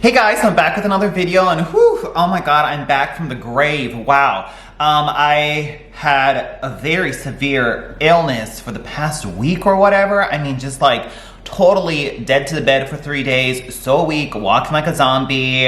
Hey guys, I'm back with another video and whew, oh my god, I'm back from the grave. Wow. I had a very severe illness for the past week or whatever. I mean, just like totally dead to the bed for 3 days, so weak, walking like a zombie,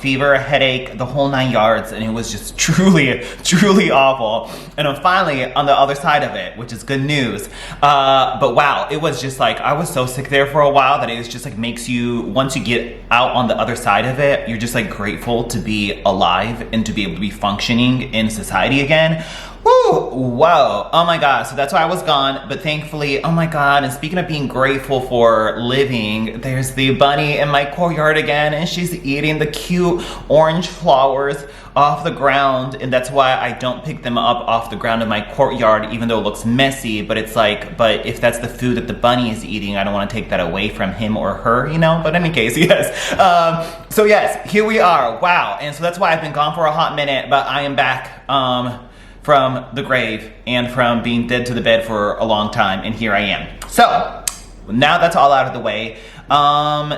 fever, headache, the whole 9 yards, and it was just truly awful. And I'm finally on the other side of it, which is good news. But wow, it was just like, I was so sick there for a while that it was just like makes you, once you get out on the other side of it, you're just like grateful to be alive and to be able to be functioning in society again. Woo! Whoa! Oh my god, so that's why I was gone, but thankfully, oh my god, and speaking of being grateful for living, there's the bunny in my courtyard again, and she's eating the cute orange flowers off the ground, and that's why I don't pick them up off the ground in my courtyard, even though it looks messy, but it's like, but if that's the food that the bunny is eating, I don't want to take that away from him or her, you know? But in any case, yes. So yes, here we are. Wow. And so that's why I've been gone for a hot minute, but I am back, from the grave and from being dead to the bed for a long time, and here I am. So now that's all out of the way.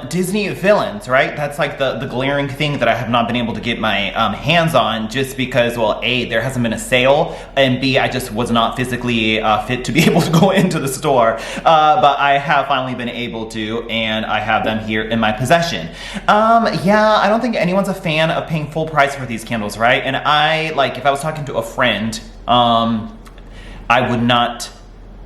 Disney villains, right? That's like the glaring thing that I have not been able to get my hands on, just because, well, A, there hasn't been a sale, and B, I just was not physically fit to be able to go into the store. But I have finally been able to, and I have them here in my possession. Yeah, I don't think anyone's a fan of paying full price for these candles, right? And I, like, if I was talking to a friend, I would not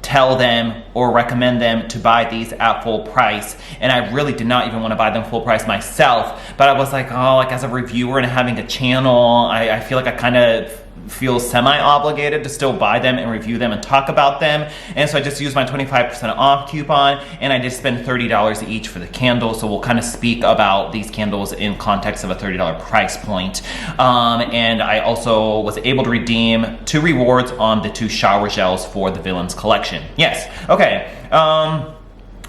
tell them or recommend them to buy these at full price, and I really did not even want to buy them full price myself, but I was like, oh, like as a reviewer and having a channel, I feel like I kind of feel semi-obligated to still buy them and review them and talk about them, and so I just used my 25% off coupon, and I just spent $30 each for the candles. So we'll kind of speak about these candles in context of a $30 price point. And I also was able to redeem 2 rewards on the 2 shower gels for the Villains collection. Yes, okay.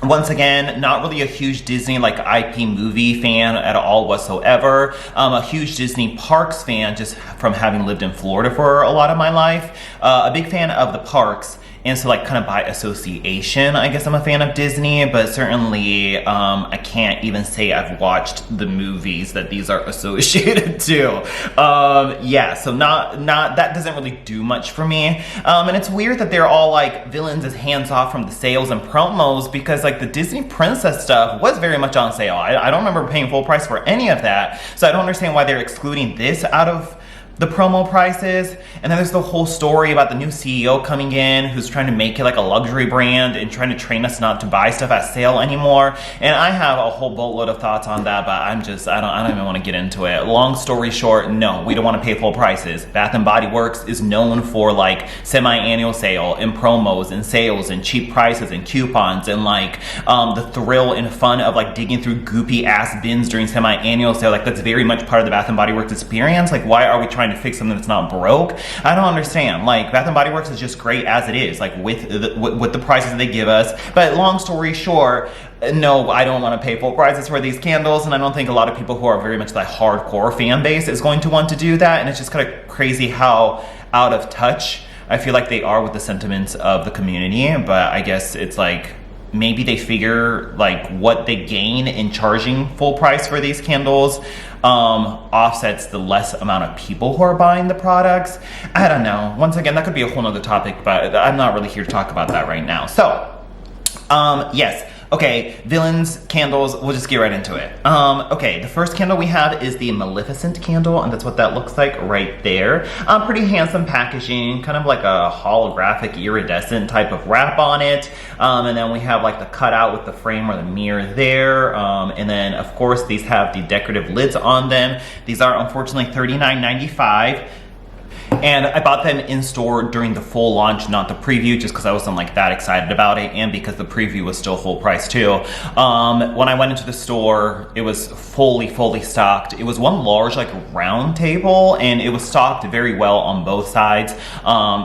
Once again, not really a huge Disney like IP movie fan at all whatsoever. A huge Disney parks fan just from having lived in Florida for a lot of my life. A big fan of the parks. And so, like, kind of by association, I guess I'm a fan of Disney, but certainly I can't even say I've watched the movies that these are associated to. Yeah, so not that doesn't really do much for me. And it's weird that they're all like Villains is hands off from the sales and promos, because like the Disney princess stuff was very much on sale. I don't remember paying full price for any of that, so I don't understand why they're excluding this out of the promo prices. And then there's the whole story about the new CEO coming in who's trying to make it like a luxury brand and trying to train us not to buy stuff at sale anymore. And I have a whole boatload of thoughts on that, but I don't even want to get into it. Long story short, no, we don't want to pay full prices. Bath and Body Works is known for like semi-annual sale and promos and sales and cheap prices and coupons and like the thrill and fun of like digging through goopy ass bins during semi-annual sale. Like that's very much part of the Bath and Body Works experience. Like why are we trying to fix something that's not broke? I don't understand. Like Bath and Body Works is just great as it is, like with the prices they give us. But long story short, no, I don't want to pay full prices for these candles, and I don't think a lot of people who are very much the hardcore fan base is going to want to do that. And it's just kind of crazy how out of touch I feel like they are with the sentiments of the community. But I guess it's like maybe they figure like what they gain in charging full price for these candles offsets the less amount of people who are buying the products. I don't know. Once again, that could be a whole nother topic, but I'm not really here to talk about that right now. So, yes. Okay, Villains candles, we'll just get right into it. Okay, the first candle we have is the Maleficent candle, and that's what that looks like right there. Pretty handsome packaging, kind of like a holographic iridescent type of wrap on it. And then we have like the cutout with the frame or the mirror there. And then of course these have the decorative lids on them. These are unfortunately $39.95. And I bought them in store during the full launch, not the preview, just because I wasn't like that excited about it, and because the preview was still full price too. When I went into the store, it was fully stocked. It was one large like round table, and it was stocked very well on both sides.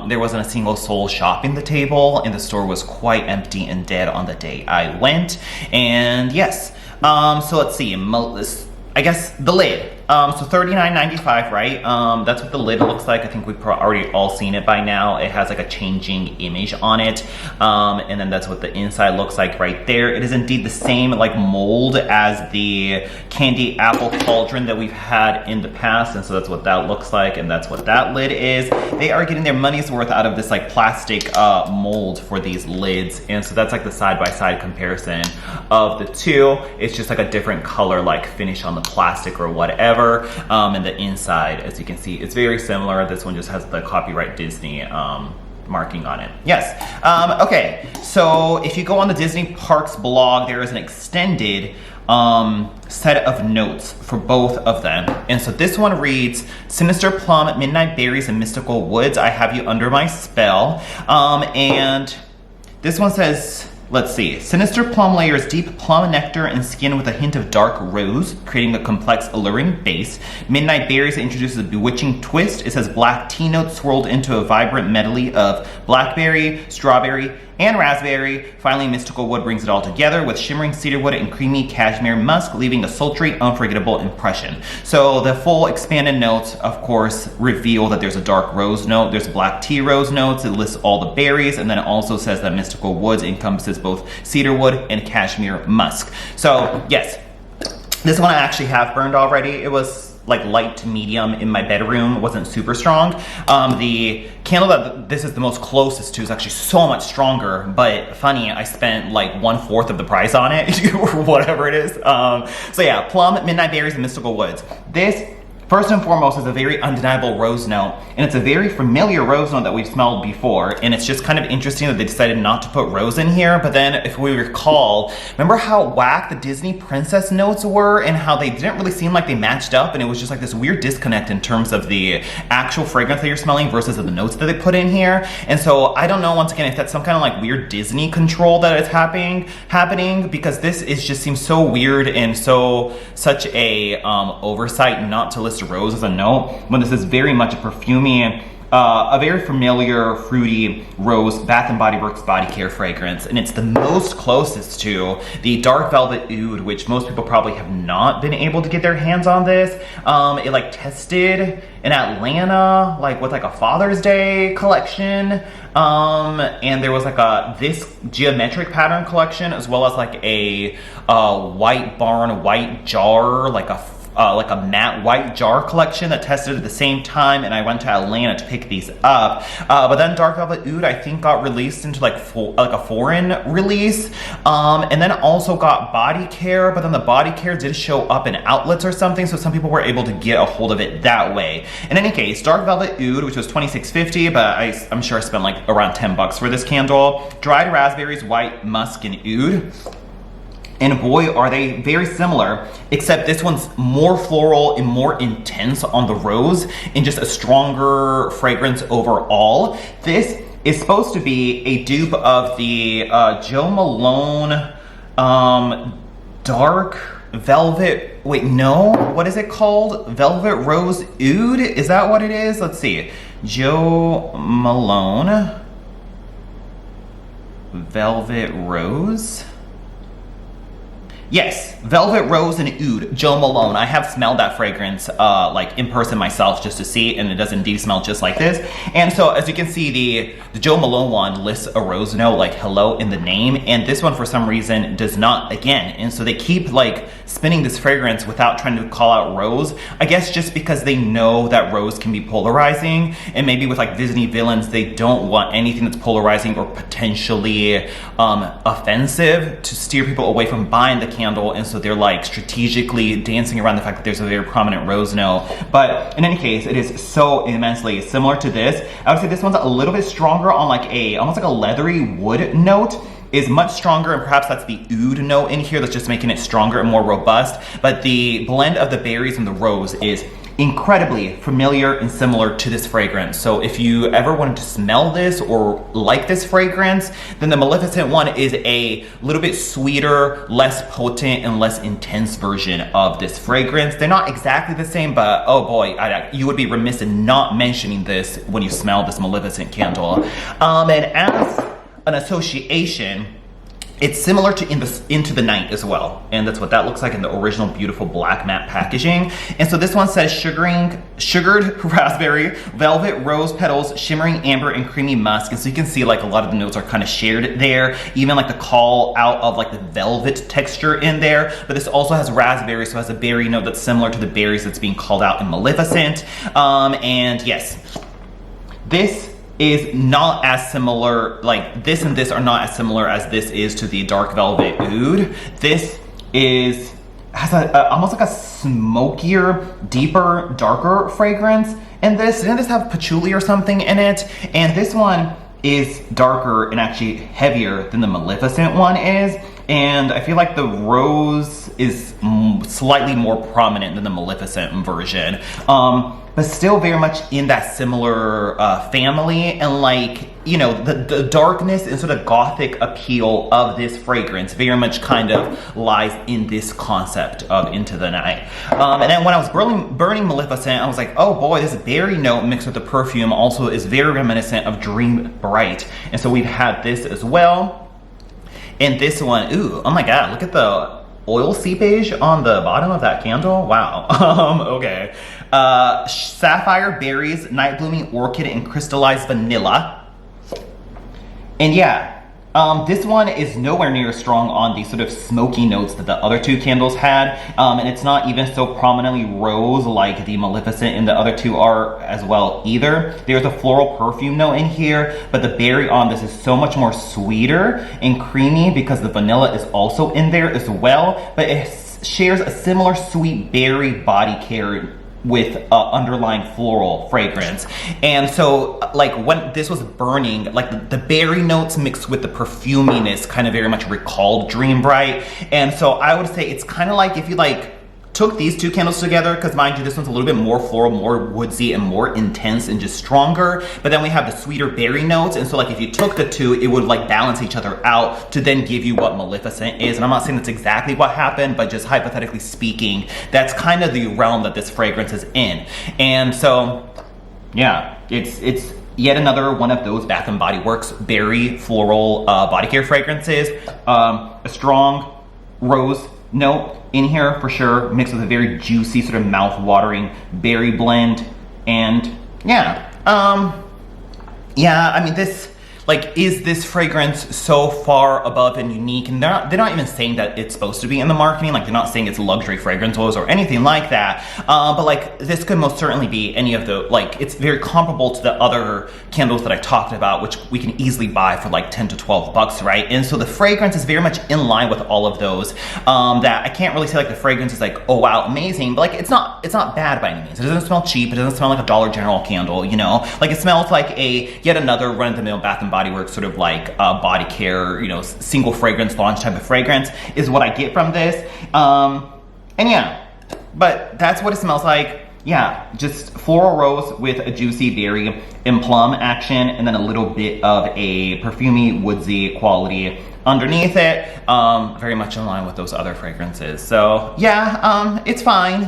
There wasn't a single soul shopping the table, and the store was quite empty and dead on the day I went. And yes, so let's see. I guess the lid. So $39.95, right? That's what the lid looks like. I think we've already all seen it by now. It has like a changing image on it. And then that's what the inside looks like right there. It is indeed the same like mold as the candy apple cauldron that we've had in the past. And so that's what that looks like. And that's what that lid is. They are getting their money's worth out of this like plastic mold for these lids. And so that's like the side-by-side comparison of the two. It's just like a different color like finish on the plastic or whatever. And the inside, as you can see, it's very similar. This one just has the copyright Disney marking on it. Yes. Okay, so if you go on the Disney Parks blog, there is an extended set of notes for both of them. And so this one reads, Sinister Plum, Midnight Berries, and Mystical Woods, I have you under my spell. And this one says, let's see. Sinister Plum layers deep plum nectar and skin with a hint of dark rose, creating a complex, alluring base. Midnight Berries introduces a bewitching twist. It says black tea notes swirled into a vibrant medley of blackberry, strawberry, and raspberry. Finally, Mystical Wood brings it all together with shimmering cedarwood and creamy cashmere musk, leaving a sultry, unforgettable impression. So the full expanded notes, of course, reveal that there's a dark rose note, there's black tea rose notes, it lists all the berries, and then it also says that Mystical Woods encompasses both cedarwood and cashmere musk. So yes, this one I actually have burned already. It was like light to medium in my bedroom. It wasn't super strong. The candle that this is the most closest to is actually so much stronger, but funny, I spent like 1/4 of the price on it or whatever it is. So yeah, Plum, Midnight Berries, and Mystical Woods. This, first and foremost, is a very undeniable rose note, and it's a very familiar rose note that we've smelled before, and it's just kind of interesting that they decided not to put rose in here. But then if we recall, remember how whack the Disney princess notes were and how they didn't really seem like they matched up, and it was just like this weird disconnect in terms of the actual fragrance that you're smelling versus the notes that they put in here. And so I don't know, once again, if that's some kind of like weird Disney control that is happening, because this is just seems so weird and such a oversight not to list rose as a note when this is very much a perfumey, a very familiar fruity rose Bath & Body Works body care fragrance, and it's the most closest to the Dark Velvet Oud, which most people probably have not been able to get their hands on this. It like tested in Atlanta, like with like a Father's Day collection, and there was like this geometric pattern collection, as well as like a White Barn white jar, like a matte white jar collection that tested at the same time, and I went to Atlanta to pick these up. But then Dark Velvet Oud, I think, got released into like a foreign release, and then also got body care, but then the body care did show up in outlets or something, so some people were able to get a hold of it that way. In any case, Dark Velvet Oud, which was $26.50, but I'm sure I spent like around $10 for this candle. Dried raspberries, white musk, and oud. And boy, are they very similar, except this one's more floral and more intense on the rose and just a stronger fragrance overall. This is supposed to be a dupe of the Jo Malone Dark Velvet, wait, no, what is it called? Velvet Rose Oud? Is that what it is? Let's see. Jo Malone Velvet Rose. Yes, Velvet Rose and Oud, Jo Malone. I have smelled that fragrance like in person myself just to see, and it does indeed smell just like this. And so as you can see, the Jo Malone one lists a rose note like hello in the name, and this one for some reason does not again. And so they keep like spinning this fragrance without trying to call out rose. I guess just because they know that rose can be polarizing, and maybe with like Disney villains, they don't want anything that's polarizing or potentially offensive to steer people away from buying the candle, and so they're like strategically dancing around the fact that there's a very prominent rose note. But in any case, it is so immensely similar to this. I would say this one's a little bit stronger on like almost like a leathery wood note, is much stronger, and perhaps that's the oud note in here that's just making it stronger and more robust. But the blend of the berries and the rose is incredibly familiar and similar to this fragrance. So if you ever wanted to smell this or like this fragrance, then the Maleficent one is a little bit sweeter, less potent, and less intense version of this fragrance. They're not exactly the same, but oh boy, you would be remiss in not mentioning this when you smell this Maleficent candle. And as an association, It's similar to Into the Night as well. And that's what that looks like in the original beautiful black matte packaging. And so this one says sugared raspberry, velvet rose petals, shimmering amber, and creamy musk. And so you can see like a lot of the notes are kind of shared there. Even like the call out of like the velvet texture in there. But this also has raspberry, so it has a berry note that's similar to the berries that's being called out in Maleficent. And yes, this is not as similar, like this and this are not as similar as this is to the Dark Velvet Oud. This has almost like a smokier, deeper, darker fragrance. And didn't this have patchouli or something in it? And this one is darker and actually heavier than the Maleficent one is. And I feel like the rose is slightly more prominent than the Maleficent version. But still very much in that similar family, and like, you know, the darkness and sort of gothic appeal of this fragrance very much kind of lies in this concept of Into the Night. And then when I was burning Maleficent, I was like, oh boy, this berry note mixed with the perfume also is very reminiscent of Dream Bright. And so we've had this as well. And this one, ooh, oh my god, look at the oil seepage on the bottom of that candle. Wow. Okay. Sapphire berries, night blooming orchid, and crystallized vanilla. And yeah, this one is nowhere near as strong on the sort of smoky notes that the other two candles had. And it's not even so prominently rose like the Maleficent and the other two are as well either. There's a floral perfume note in here, but the berry on this is so much more sweeter and creamy because the vanilla is also in there as well. But it shares a similar sweet berry body care with underlying floral fragrance. And so like when this was burning, like the berry notes mixed with the perfuminess kind of very much recalled Dream Bright. And so I would say it's kind of like if you like took these two candles together, because mind you, this one's a little bit more floral, more woodsy, and more intense and just stronger. But then we have the sweeter berry notes. And so like if you took the two, it would like balance each other out to then give you what Maleficent is. And I'm not saying that's exactly what happened, but just hypothetically speaking, that's kind of the realm that this fragrance is in. And so, yeah, it's yet another one of those Bath & Body Works berry floral body care fragrances. A strong rose note in here for sure, mixed with a very juicy sort of mouth-watering berry blend. And yeah, I mean, this, like, is this fragrance so far above and unique? And they're not even saying that it's supposed to be in the marketing. Like, they're not saying it's luxury fragrances or anything like that. But like, this could most certainly be any of the, like, it's very comparable to the other candles that I talked about, which we can easily buy for like 10 to 12 bucks, right? And so the fragrance is very much in line with all of those. That I can't really say like the fragrance is like, oh wow, amazing, but like it's not bad by any means. It doesn't smell cheap. It doesn't smell like a Dollar General candle, you know? Like, it smells like yet another run-of-the-mill Bath & Body Works sort of like body care, you know, single fragrance launch type of fragrance is what I get from this. And yeah, but that's what it smells like. Yeah, just floral rose with a juicy berry and plum action, and then a little bit of a perfumey, woodsy quality underneath it. Very much in line with those other fragrances. So yeah, it's fine.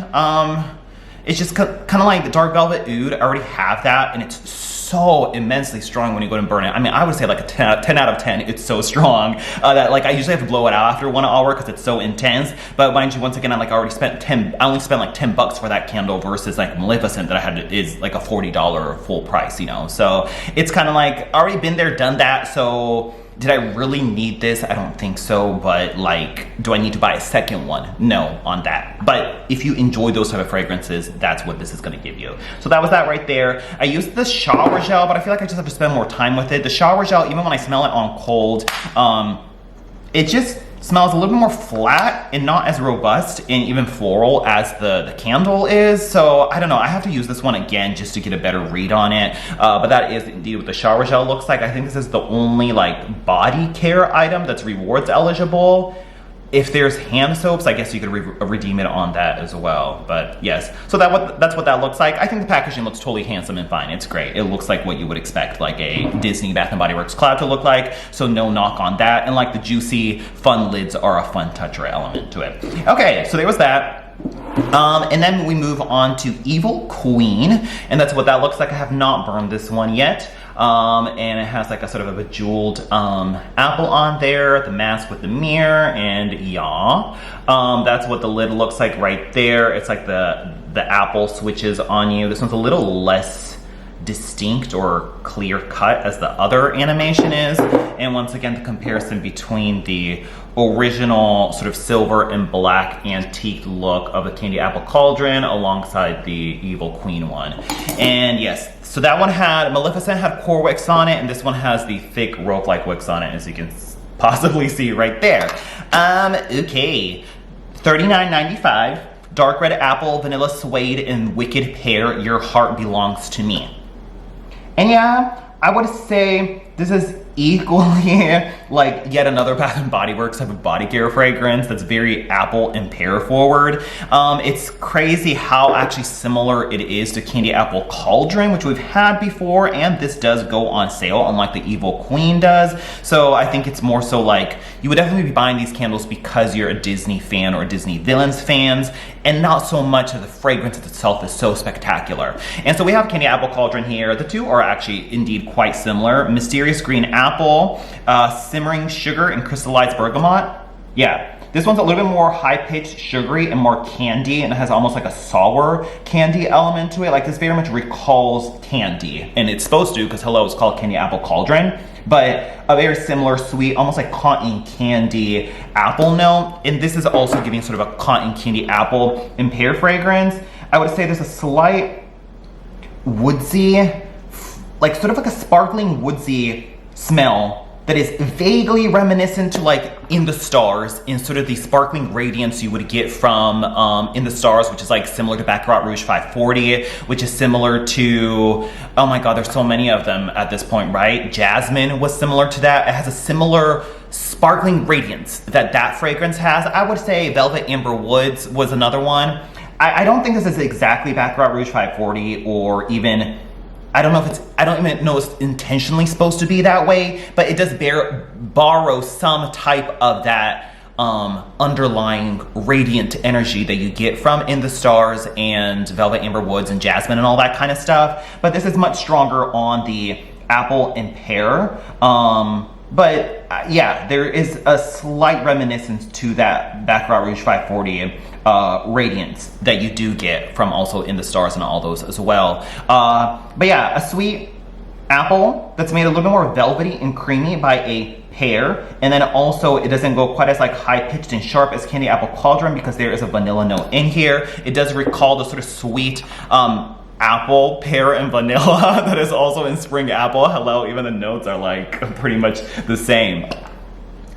It's just kind of like the Dark Velvet Oud. I already have that, and it's so immensely strong when you go and burn it. I mean, I would say like a 10 out of 10. It's so strong that like I usually have to blow it out after 1 hour because it's so intense. But mind you, once again, I only spent like 10 bucks for that candle versus like Maleficent that I had is like a $40 full price, you know. So it's kind of like already been there, done that. So did I really need this? I don't think so, but like, do I need to buy a second one? No, on that. But if you enjoy those type of fragrances, that's what this is gonna give you. So that was that right there. I used the shower gel, but I feel like I just have to spend more time with it. The shower gel, even when I smell it on cold, it just smells a little bit more flat and not as robust and even floral as the candle is. So I don't know, I have to use this one again just to get a better read on it. But that is indeed what the shower gel looks like. I think this is the only like body care item that's rewards eligible. If there's hand soaps, I guess you could redeem it on that as well. But yes, so that's what that looks like. I think the packaging looks totally handsome and fine. It's great. It looks like what you would expect like a Disney Bath & Body Works cloud to look like. So no knock on that. And like the juicy, fun lids are a fun touch or element to it. Okay, so there was that. And then we move on to Evil Queen, and that's what that looks like. I have not burned this one yet. And it has like a sort of a bejeweled apple on there, the mask with the mirror, and yeah, that's what the lid looks like right there. It's like the apple switches on you. This one's a little less distinct or clear cut as the other animation is. And once again, the comparison between the original sort of silver and black antique look of the Candy Apple Cauldron alongside the Evil Queen one. And yes, so that one Maleficent had core wicks on it, and this one has the thick rope-like wicks on it, as you can possibly see right there. Okay, $39.95. Dark red apple, vanilla suede, and wicked pear. Your heart belongs to me. And yeah, I would say this is equally like yet another Bath & Body Works type of body care fragrance that's very apple and pear forward. It's crazy how actually similar it is to Candy Apple Cauldron, which we've had before, and this does go on sale unlike the Evil Queen does. So I think it's more so like you would definitely be buying these candles because you're a Disney fan or Disney villains fans, and not so much that the fragrance itself is so spectacular. And so we have Candy Apple Cauldron here. The two are actually indeed quite similar. Mysterious green apple, simmering sugar, and crystallized bergamot. Yeah, this one's a little bit more high-pitched, sugary, and more candy, and it has almost like a sour candy element to it. Like this very much recalls candy, and it's supposed to, because hello, it's called Candy Apple Cauldron, but a very similar sweet, almost like cotton candy apple note. And this is also giving sort of a cotton candy apple and pear fragrance. I would say there's a slight woodsy, like sort of like a sparkling woodsy smell that is vaguely reminiscent to like In the Stars, in sort of the sparkling radiance you would get from In the Stars, which is like similar to Baccarat Rouge 540, which is similar to, oh my god, there's so many of them at this point, right? Jasmine was similar to that. It has a similar sparkling radiance that fragrance has. I would say Velvet Amber Woods was another one. I don't think this is exactly Baccarat Rouge 540 or even, I don't even know it's intentionally supposed to be that way, but it does borrow some type of that underlying radiant energy that you get from In the Stars and Velvet Amber Woods and Jasmine and all that kind of stuff. But this is much stronger on the apple and pear. Yeah, there is a slight reminiscence to that Baccarat Rouge 540 radiance that you do get from also In the Stars and all those as well. But yeah, a sweet apple that's made a little bit more velvety and creamy by a pear, and then also it doesn't go quite as like high-pitched and sharp as Candy Apple Cauldron because there is a vanilla note in here. It does recall the sort of sweet apple, pear, and vanilla that is also in Spring Apple. Hello, even the notes are like pretty much the same.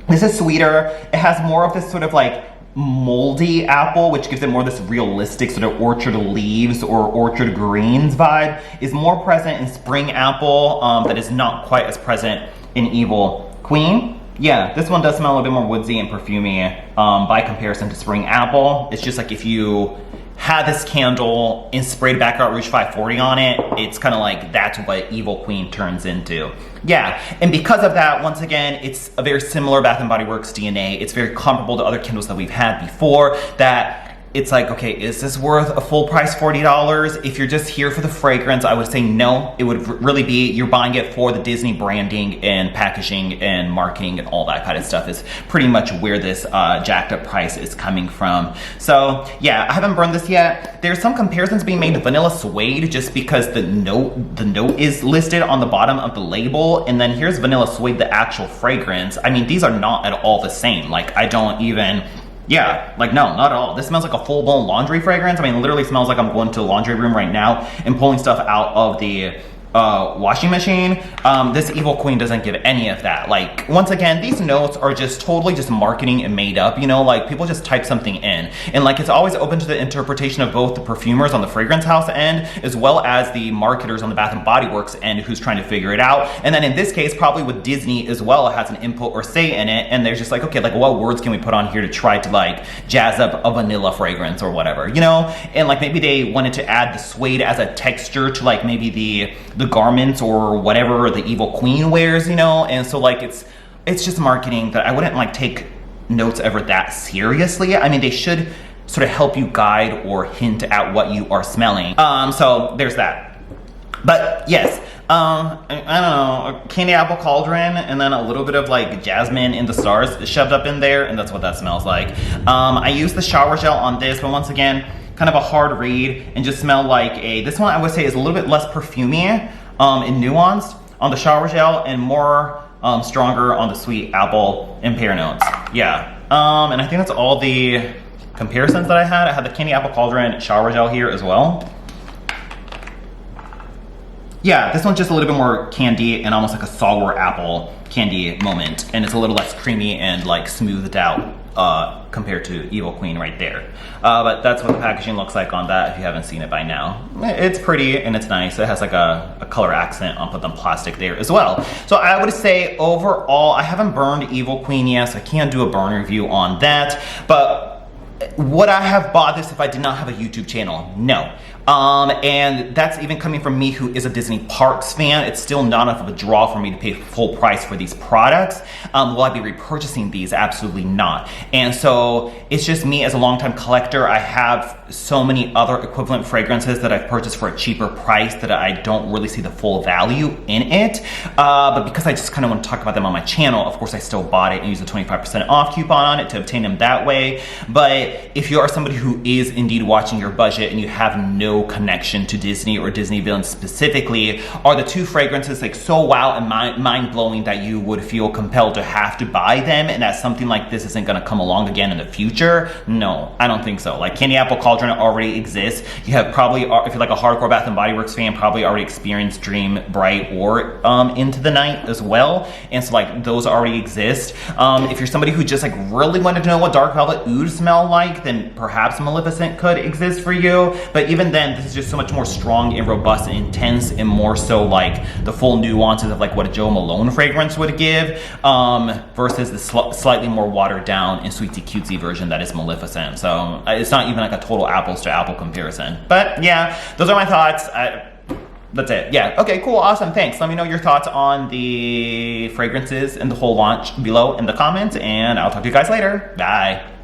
This is sweeter. It has more of this sort of like moldy apple, which gives it more this realistic sort of orchard leaves or orchard greens vibe, is more present in Spring Apple, that is not quite as present in Evil Queen. Yeah, this one does smell a little bit more woodsy and perfumey by comparison to Spring Apple. It's just like if you had this candle and sprayed Baccarat Rouge 540 on it, it's kind of like that's what Evil Queen turns into. Yeah, and because of that, once again, it's a very similar Bath & Body Works DNA. It's very comparable to other candles that we've had before, that it's like, okay, is this worth a full price $40? If you're just here for the fragrance, I would say no. It would really be, you're buying it for the Disney branding and packaging and marketing and all that kind of stuff is pretty much where this jacked up price is coming from. So yeah, I haven't burned this yet. There's some comparisons being made to Vanilla Suede just because the note is listed on the bottom of the label, and then here's Vanilla Suede, the actual fragrance. I mean, these are not at all the same. Like, I don't even, yeah, like no, not at all. This smells like a full-blown laundry fragrance. I mean, it literally smells like I'm going to the laundry room right now and pulling stuff out of the washing machine. This Evil Queen doesn't give any of that. Like, once again, these notes are just totally just marketing and made up, you know, like people just type something in, and like it's always open to the interpretation of both the perfumers on the fragrance house end as well as the marketers on the Bath & Body Works end who's trying to figure it out. And then in this case, probably with Disney as well, it has an input or say in it, and they're just like, okay, like what words can we put on here to try to like jazz up a vanilla fragrance or whatever, you know? And like maybe they wanted to add the suede as a texture to like maybe the garments or whatever the Evil Queen wears, you know? And so like it's just marketing that I wouldn't like take notes ever that seriously. I mean, they should sort of help you guide or hint at what you are smelling. So there's that. But yes, I don't know, a candy apple cauldron, and then a little bit of like jasmine in the stars shoved up in there, and that's what that smells like. I used the shower gel on this, but once again, kind of a hard read, and just smell like this one I would say is a little bit less perfumey and nuanced on the shower gel, and more stronger on the sweet apple and pear notes. Yeah, and I think that's all the comparisons that I had. I had the candy apple cauldron shower gel here as well. Yeah, this one's just a little bit more candy and almost like a sour apple candy moment, and it's a little less creamy and like smoothed out compared to Evil Queen right there. But that's what the packaging looks like on that if you haven't seen it by now. It's pretty and it's nice. It has like a color accent on the plastic there as well. So I would say overall, I haven't burned Evil Queen yet, so I can't do a burn review on that. But would I have bought this if I did not have a YouTube channel? No. And that's even coming from me who is a Disney Parks fan. It's still not enough of a draw for me to pay full price for these products. Will I be repurchasing these? Absolutely not. And so it's just me as a longtime collector. I have so many other equivalent fragrances that I've purchased for a cheaper price that I don't really see the full value in it. But because I just kind of want to talk about them on my channel, of course I still bought it and used a 25% off coupon on it to obtain them that way. But if you are somebody who is indeed watching your budget and you have no connection to Disney or Disney villains specifically, are the two fragrances like so wow and mind-blowing that you would feel compelled to have to buy them, and that something like this isn't going to come along again in the future? No, I don't think so. Like Candy Apple Cauldron already exists. You have probably, if you're like a hardcore Bath & Body Works fan, probably already experienced Dream Bright or Into the Night as well, and so like those already exist. If you're somebody who just like really wanted to know what Dark Velvet Oud smell like, then perhaps Maleficent could exist for you. But even then, this is just so much more strong and robust and intense, and more so like the full nuances of like what a Joe Malone fragrance would give, versus the slightly more watered down and sweetie cutesy version that is Maleficent. So it's not even like a total apples to apple comparison. But yeah, those are my thoughts. That's it. Yeah. Okay, cool. Awesome. Thanks. Let me know your thoughts on the fragrances and the whole launch below in the comments, and I'll talk to you guys later. Bye.